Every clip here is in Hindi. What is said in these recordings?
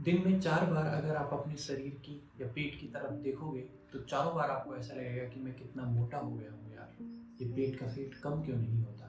दिन में 4 बार अगर आप अपने शरीर की या पेट की तरफ देखोगे, तो चारों बार आपको ऐसा लगेगा कि मैं कितना मोटा हो गया हूँ यार, ये पेट का फैट कम क्यों नहीं होता?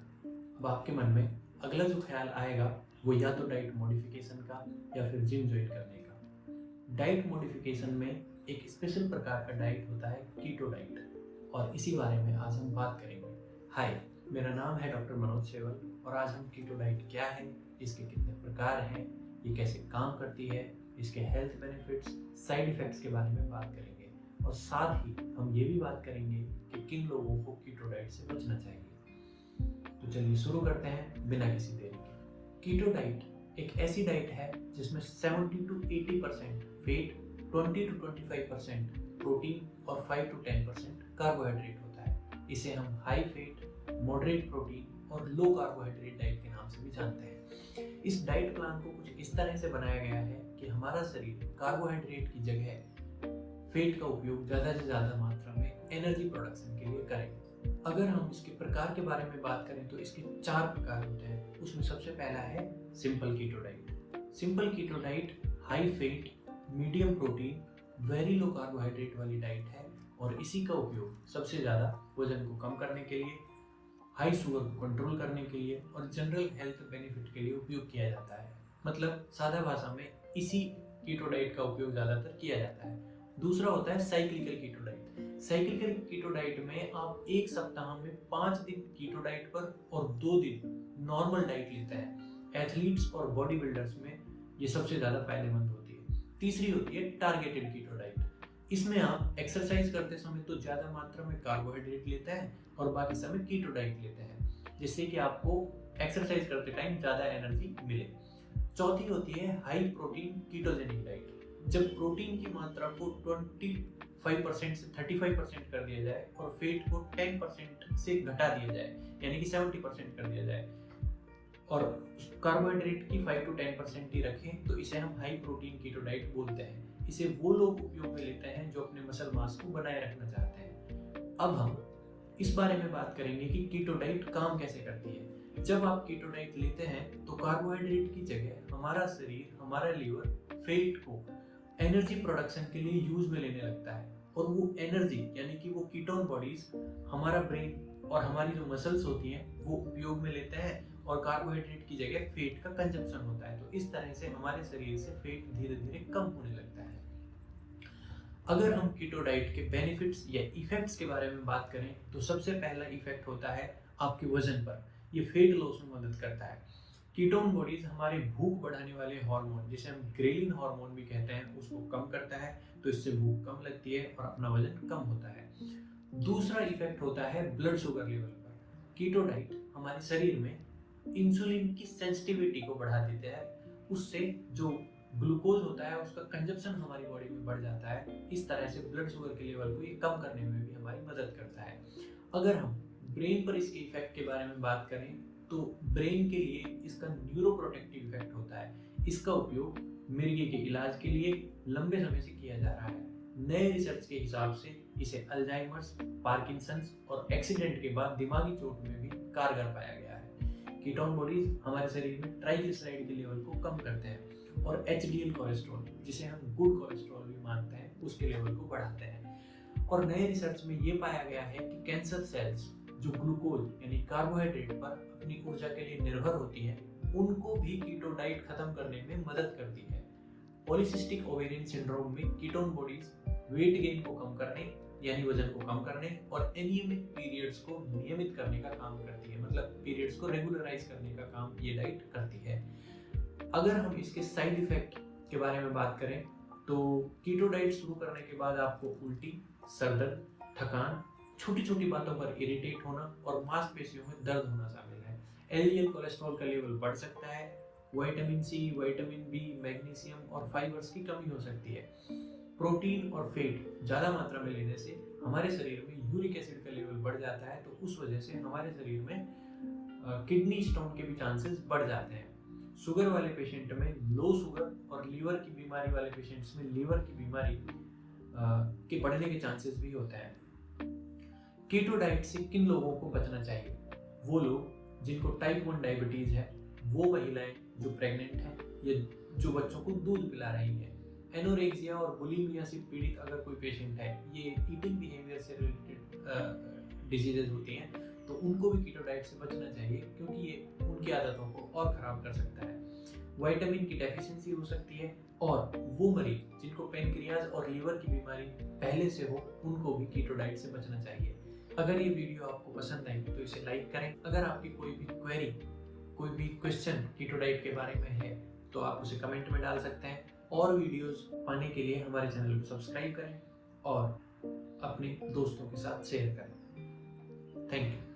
अब आपके मन में अगला जो ख़्याल आएगा, वो या तो डाइट मॉडिफ़िकेशन का या फिर जिम जॉइन करने का। डाइट मॉडिफ़िकेशन में एक स्पेशल प्रकार का डाइट होता है कीटो डाइट और इसी बारे में आज हम बात करेंगे। हाय, मेरा नाम है डॉक्टर मनोज सेवल और आज हम कीटो डाइट क्या है, इसके कितने प्रकार हैं, ये कैसे काम करती है, इसके हेल्थ बेनिफिट्स, साइड इफ़ेक्ट्स के बारे में बात करेंगे और साथ ही हम ये भी बात करेंगे कि किन लोगों को कीटो डाइट से बचना चाहिए। तो चलिए शुरू करते हैं बिना किसी देरी के। कीटो डाइट एक ऐसी डाइट है जिसमें 70 to 80% फैट, 20 to 25% प्रोटीन और 5 to 10% कार्बोहाइड्रेट होता है। इसे हम हाई फैट, मॉडरेट प्रोटीन और लो कार्बोहाइड्रेट डाइट के नाम से भी जानते हैं। इस डाइट प्लान को कुछ इस तरह से बनाया गया है कि हमारा शरीर कार्बोहाइड्रेट की जगह फैट का उपयोग ज़्यादा से ज़्यादा मात्रा में एनर्जी प्रोडक्शन के लिए करें। अगर हम इसके प्रकार के बारे में बात करें तो इसके 4 प्रकार होते हैं। उसमें सबसे पहला है simple keto diet. Simple keto diet high fat, medium protein, very low carbohydrate वाली डाइट है और इसी का उपयोग सबसे ज़्यादा वजन को कम करने के लिए, हाई शुगर को कंट्रोल करने के लिए और जनरल हेल्थ बेनिफिट के लिए उपयोग किया जाता है। मतलब सादा भाषा में इसी कीटो डाइट का उपयोग ज़्यादातर किया जाता है। दूसरा होता है cyclical keto diet. Cyclical keto diet में आप एक सप्ताह में 5 दिन कीटो डाइट पर और 2 दिन नॉर्मल डाइट लेते हैं। एथलीट्स और बॉडी बिल्डर्स में ये सबसे ज़्यादा फायदेमंद होती है। तीसरी होती है टारगेटेड कीटो डाइट। इसमें आप एक्सरसाइज करते समय तो ज़्यादा मात्रा में कार्बोहाइड्रेट लेते हैं और बाकी समय कीटो डाइट लेते हैं, जिससे कि आपको एक्सरसाइज करते टाइम ज़्यादा एनर्जी मिले। चौथी होती है हाई प्रोटीन कीटोजेनिक डाइट। जब प्रोटीन की मात्रा को 25% से 35% कर दिया जाए और फैट को 10% से घटा दिया जाए, यानी कि 70% कर दिया जाए और कार्बोहाइड्रेट की 5 to 10% ही रखें, तो इसे हम हाई प्रोटीन कीटो डाइट बोलते हैं। इसे वो लोग उपयोग में लेते हैं जो अपने मसल मास को बनाए रखना चाहते हैं। अब हम इस बारे में बात करेंगे कि कीटो डाइट काम कैसे करती है। जब आप कीटो डाइट लेते हैं तो कार्बोहाइड्रेट की जगह हमारा शरीर, हमारा लीवर फैट को एनर्जी प्रोडक्शन के लिए यूज में लेने लगता है और वो एनर्जी यानी कि वो कीटोन बॉडीज हमारा ब्रेन और हमारी जो मसल्स होती हैं वो उपयोग में लेते हैं और कार्बोहाइड्रेट की जगह फैट का कंजप्शन होता है। तो इस तरह से हमारे शरीर से फैट धीरे धीरे कम होने लगता है। अगर हम कीटो डाइट के बेनिफिट्स या इफेक्ट्स के बारे में बात करें तो सबसे पहला इफेक्ट होता है आपके वजन पर। ये फैट लॉस में मदद करता है। कीटोन बॉडीज हमारे भूख बढ़ाने वाले हार्मोन, जिसे हम ग्रेलिन हार्मोन भी कहते हैं, उसको कम करता है, तो इससे भूख कम लगती है और अपना वजन कम होता है। दूसरा इफेक्ट होता है ब्लड शुगर लेवल पर। कीटो डाइट हमारे शरीर में इंसुलिन की सेंसिटिविटी को बढ़ा देता है। उससे जो ग्लूकोज होता है उसका कंजप्शन हमारी बॉडी में बढ़ जाता है। इस तरह से ब्लड शुगर के लेवल को ये कम करने में भी हमारी मदद करता है। अगर हम ब्रेन पर इसके इफेक्ट के बारे में बात करें तो ब्रेन के लिए इसका न्यूरोप्रोटेक्टिव इफेक्ट होता है। इसका उपयोग मिर्गी के इलाज के लिए लंबे समय से किया जा रहा है। नए रिसर्च के हिसाब से इसे अल्जाइमर्स, पार्किंसंस और एक्सीडेंट के बाद दिमागी चोट में भी कारगर पाया गया है। कीटोन बॉडीज हमारे शरीर में ट्राइग्लिसराइड के लेवल को कम करते हैं और एचडीएल कोलेस्ट्रॉल, जिसे हम गुड कोलेस्ट्रॉल भी मानते हैं, उसके लेवल को बढ़ाते हैं। और नए रिसर्च में ये पाया गया है कि कैंसर सेल्स जो ग्लूकोज यानी कार्बोहाइड्रेट पर अपनी ऊर्जा के लिए निर्भर होती है, उनको भी कीटो डाइट खत्म करने में मदद करती है। पॉलीसिस्टिक ओवेरियन सिंड्रोम में कीटोन बॉडीज वेट गेन को कम करने यानी वजन को कम करने और एनीमिक पीरियड्स को नियमित करने का काम करती है। मतलब पीरियड्स को रेगुलराइज करने का काम ये डाइट करती है। अगर हम इसके साइड इफेक्ट के बारे में बात करें तो कीटो डाइट शुरू करने के बाद आपको उल्टी, सरदर्द, थकान, छोटी छोटी बातों पर इरिटेट होना और मांसपेशियों में दर्द होना शामिल है। एलडीएल कोलेस्ट्रॉल का लेवल बढ़ सकता है। Vitamin C, vitamin B, magnesium और फाइबर्स की कमी हो सकती है। प्रोटीन और फैट ज़्यादा मात्रा में लेने से हमारे शरीर में यूरिक एसिड का लेवल बढ़ जाता है, तो उस वजह से हमारे शरीर में किडनी स्टोन के भी चांसेस बढ़ जाते हैं। शुगर वाले पेशेंट में लो शुगर और लीवर की बीमारी वाले पेशेंट्स में लीवर की बीमारी के बढ़ने के चांसेस भी होते हैं। कीटो डाइट से किन लोगों को बचना चाहिए? वो लोग जिनको टाइप 1 डायबिटीज है, वो महिलाएं जो प्रेग्नेंट हैं या जो बच्चों को दूध पिला रही है। एनोरेक्सिया और बुलिमिया से पीड़ित अगर कोई पेशेंट है, ये ईटिंग बिहेवियर से रिलेटेड डिजीजेज होती हैं, तो उनको भी कीटो डाइट से बचना चाहिए, क्योंकि ये उनकी आदतों को और खराब कर सकता है। विटामिन की डेफिशिएंसी हो सकती है, और वो मरीज जिनको पैनक्रियाज और लीवर की बीमारी पहले से हो, उनको भी कीटो डाइट से बचना चाहिए। अगर ये वीडियो आपको पसंद आई तो इसे लाइक करें। अगर आपकी कोई भी क्वेरी, कोई भी क्वेश्चन कीटो डाइट के बारे में है, तो आप उसे कमेंट में डाल सकते हैं। और वीडियोस पाने के लिए हमारे चैनल को सब्सक्राइब करें और अपने दोस्तों के साथ शेयर करें। Thank you.